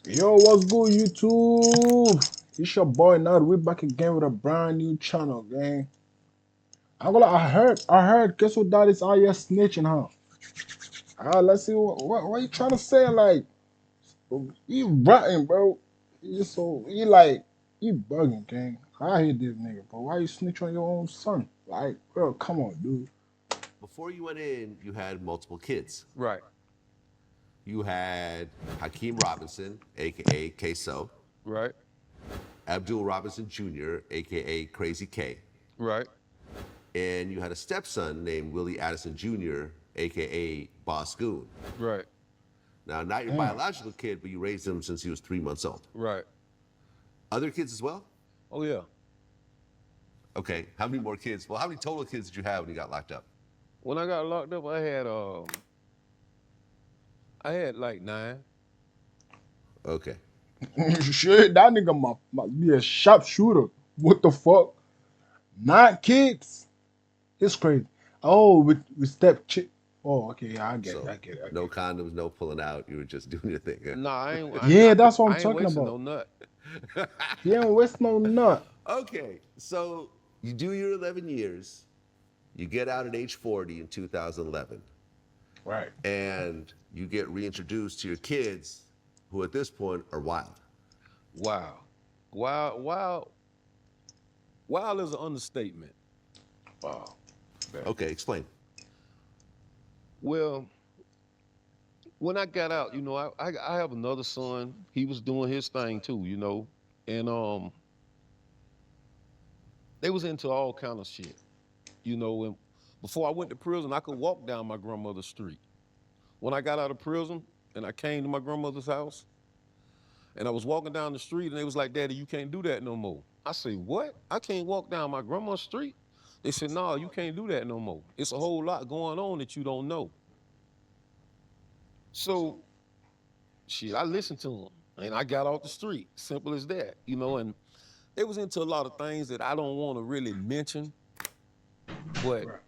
Yo, what's good, YouTube? It's your boy Nod. We back again with a brand new channel, gang. I heard, guess what that is out here snitching, huh? Let's see what you trying to say, like, you rotten, bro. You bugging, gang. I hate this nigga, bro. Why you snitch on your own son? Like, bro, come on, dude. Before you went in, you had multiple kids. Right, You had Hakeem Robinson, aka Queso, right, Abdul Robinson Jr., aka Crazy K, right. and you had a stepson named Willie Addison Jr., aka Boss Goon. Right, Now, not your Damn. biological kid, but you raised him since he was 3 months old. right. Other kids as well? Oh yeah. Okay, how many more kids? Well, how many total kids did you have when you got locked up? When I got locked up, I had like 9. Okay. Shit, that nigga must be a sharpshooter. What the fuck? 9 kids? It's crazy. Oh, with step chick. Oh, okay, yeah, I get it. So, I get it. I no get condoms, no pulling out. You were just doing your thing. Nah, it. Yeah, that's what I'm I ain't talking wasting about. no nut. He ain't waste no nut. Okay, so you do your 11 years, you get out at age 40 in 2011, Right. and you get reintroduced to your kids, who at this point are wild. Wow. Wow, wow, wild is an understatement. Wow. Okay, explain. Well, when I got out, I have another son. He was doing his thing too. And they was into all kind of shit. And before I went to prison, I could walk down my grandmother's street. When I got out of prison and I came to my grandmother's house and I was walking down the street and they was like, Daddy, you can't do that no more. I said, what? I can't walk down my grandma's street? They said, no, you can't do that no more. It's a whole lot going on that you don't know. So, shit, I listened to them and I got off the street. Simple as that. And they was into a lot of things that I don't want to really mention, but Right.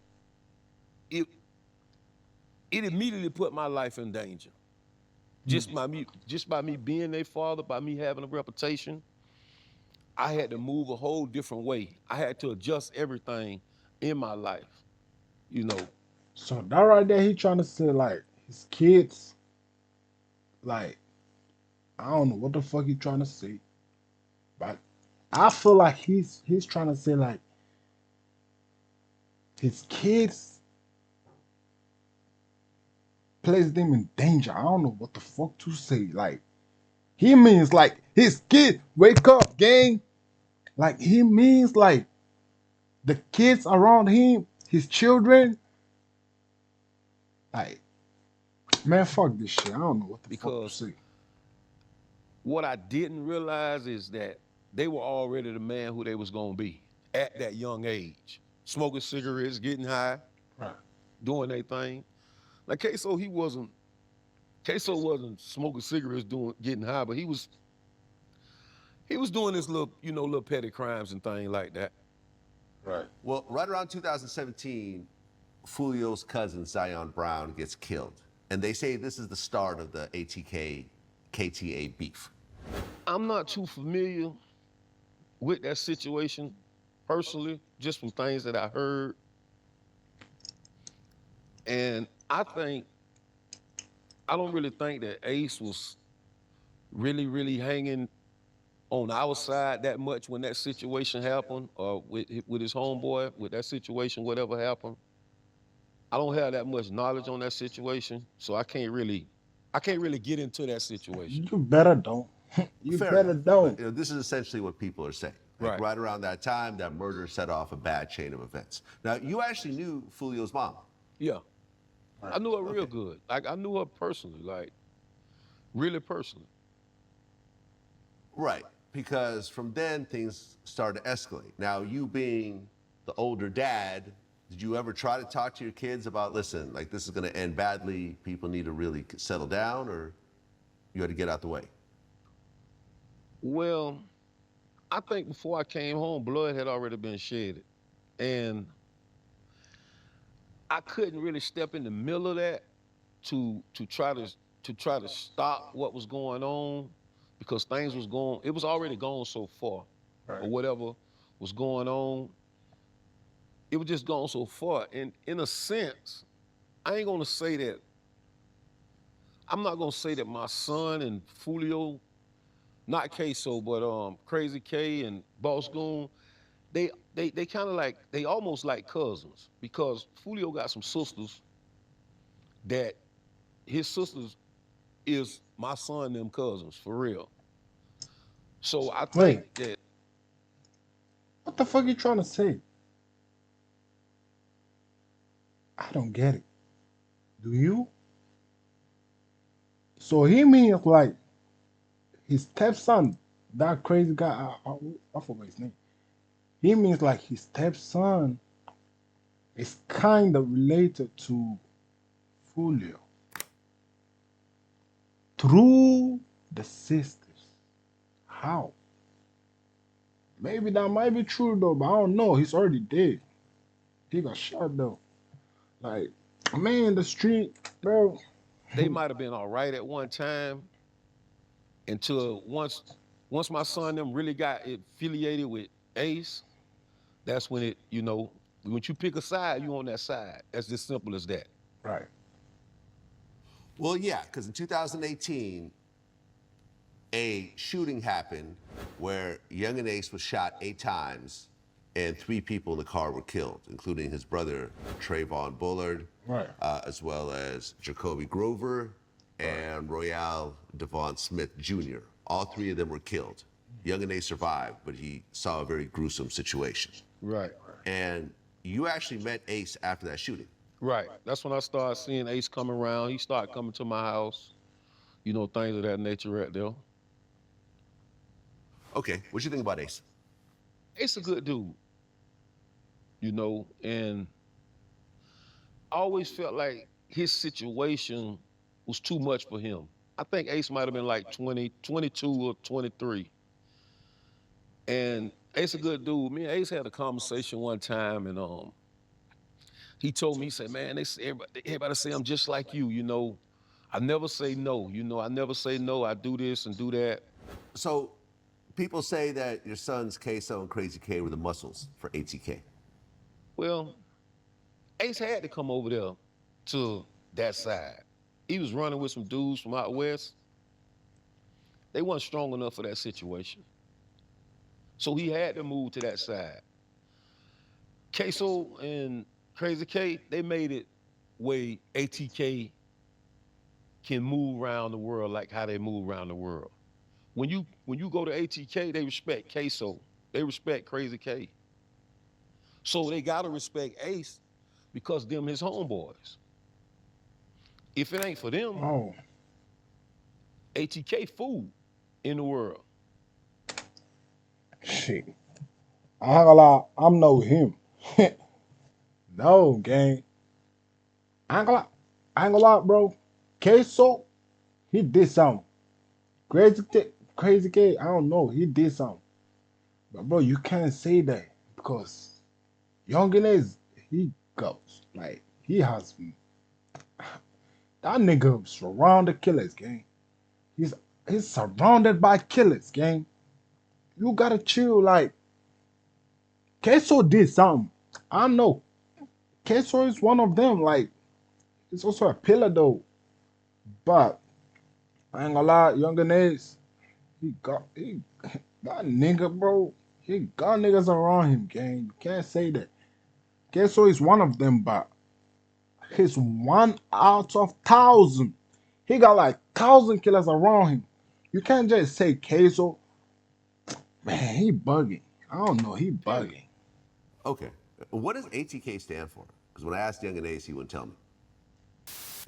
it it immediately put my life in danger. Just by me being their father, by me having a reputation, I had to move a whole different way. I had to adjust everything in my life, you know. So that right there, he trying to say like his kids, like I don't know what the fuck he trying to say, but I feel like he's trying to say like his kids place them in danger. I don't know what the fuck to say. Like he means like his kid wake up, gang. Like he means like the kids around him, his children, like man, fuck this shit. I don't know what the fuck to Because say. what I didn't realize is that they were already the man who they was gonna be at that young age. Smoking cigarettes, getting high, Right. doing their thing. Like Queso wasn't smoking cigarettes, doing getting high, but he was doing his little petty crimes and things like that. Right. Well, right around 2017, Fulio's cousin Zion Brown gets killed, and they say this is the start of the ATK KTA beef. I'm not too familiar with that situation personally, just from things that I heard. And I don't really think that Ace was really, really hanging on our side that much when that situation happened, or with his homeboy, with that situation, whatever happened. I don't have that much knowledge on that situation, so I can't really get into that situation. You better don't. You Fair better enough, but don't. this is essentially what people are saying. Like Right. right around that time, that murder set off a bad chain of events. Now, you actually knew Fulio's mom. Yeah. I Right. knew her real Okay. good. Like I knew her personally, like really personally. Right, because from then things started to escalate. Now, you being the older dad, did you ever try to talk to your kids about, listen, like this is going to end badly, people need to really settle down, or you had to get out the way? Well, I think before I came home, blood had already been shedded. And I couldn't really step in the middle of that to try to stop what was going on. because things was going, it was already gone so far, Right. or whatever was going on. It was just gone so far. And in a sense, I ain't gonna say that, I'm not gonna say that my son and Fulio, not Queso, but Crazy K and Boss Goon, they kind of like, they almost like cousins, because Fulio got some sisters that his sisters is my son and them cousins for real. So I think Wait, that what the fuck you trying to say? I don't get it. Do you? So he means like his stepson, that crazy guy. I forgot his name. He means like his stepson is kind of related to Julio through the sisters. How? Maybe that might be true though, but I don't know. He's already dead. He got shot though. Like, man, the street, bro. they might have been all right at one time until once my son them really got affiliated with Ace. That's when it, when you pick a side, you on that side. That's just simple as that. Right. Well, yeah, because in 2018, a shooting happened where Young and Ace was shot 8 times and 3 people in the car were killed, including his brother Trayvon Bullard, Right. as well as Jacoby Grover and Royale Devon Smith Jr. All 3 of them were killed. Young and Ace survived, but he saw a very gruesome situation. Right. And you actually met Ace after that shooting. Right. That's when I started seeing Ace come around. He started coming to my house, things of that nature right there. Okay, what you think about Ace? Ace a good dude, and I always felt like his situation was too much for him. I think Ace might have been like 20, 22 or 23. And Ace a good dude. Me and Ace had a conversation one time, and he told me, he said, man, they say, everybody say I'm just like you. I never say no, I never say no. I do this and do that. So, people say that your sons Queso and Crazy K were the muscles for ATK. Well, Ace had to come over there to that side. He was running with some dudes from out west. They weren't strong enough for that situation. So he had to move to that side. Queso and Crazy K, they made it where ATK can move around the world like how they move around the world. When you go to ATK, they respect Queso. They respect Crazy K. So they gotta respect Ace because them his homeboys. If it ain't for them, Oh, ATK food in the world. shit. I ain't gonna lie, I'm no him. No, gang. I ain't gonna lie. I ain't gonna lie, bro. Queso, he did something. Crazy K, I don't know. He did something. But, bro, you can't say that because Youngin he goes. Like, he has. That nigga surrounded killers, gang. He's he's surrounded by killers, gang. You gotta chill. Like, Queso did something. I know. Queso is one of them. Like, he's also a pillar, though. But, I ain't gonna lie, Younger Nez, he that nigga, bro. He got niggas around him, gang. You can't say that. Queso is one of them, but he's one out of thousand. He got like thousand killers around him. You can't just say Queso. Man, he bugging. I don't know. He bugging. Okay, what does ATK stand for? Because when I asked Young and Ace, he wouldn't tell me.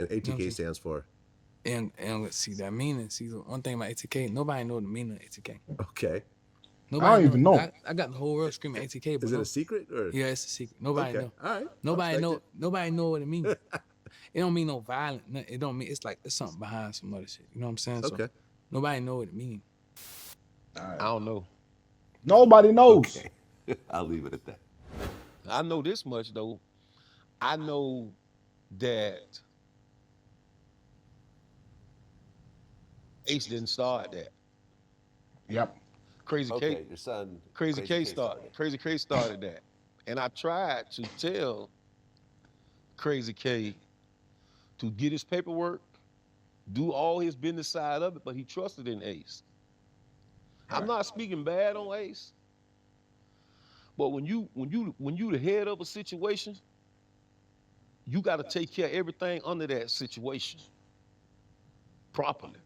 And You know what I'm ATK saying? stands for. And let's see that meaning. See, the one thing about ATK, nobody know the meaning of ATK. Okay. I Nobody don't know. even know. I got the whole world screaming ATK, but Is it no. a secret or? Yeah, it's a secret. Nobody Okay. know. All right. Nobody I'll know. respect Nobody know what it means. It don't mean no violent. It don't mean. It's like there's something behind some other shit. You know what I'm saying? it. Okay. So nobody know what it means. I don't know. Nobody knows. Okay. I'll leave it at that. I know this much though. I know that Ace didn't start that. Yep. Crazy K. Okay, your son. Crazy K started it. Crazy K started that. And I tried to tell Crazy K to get his paperwork, do all his business side of it, but he trusted in Ace. I'm not speaking bad on Ace, but when you the head of a situation, you got to take care of everything under that situation properly.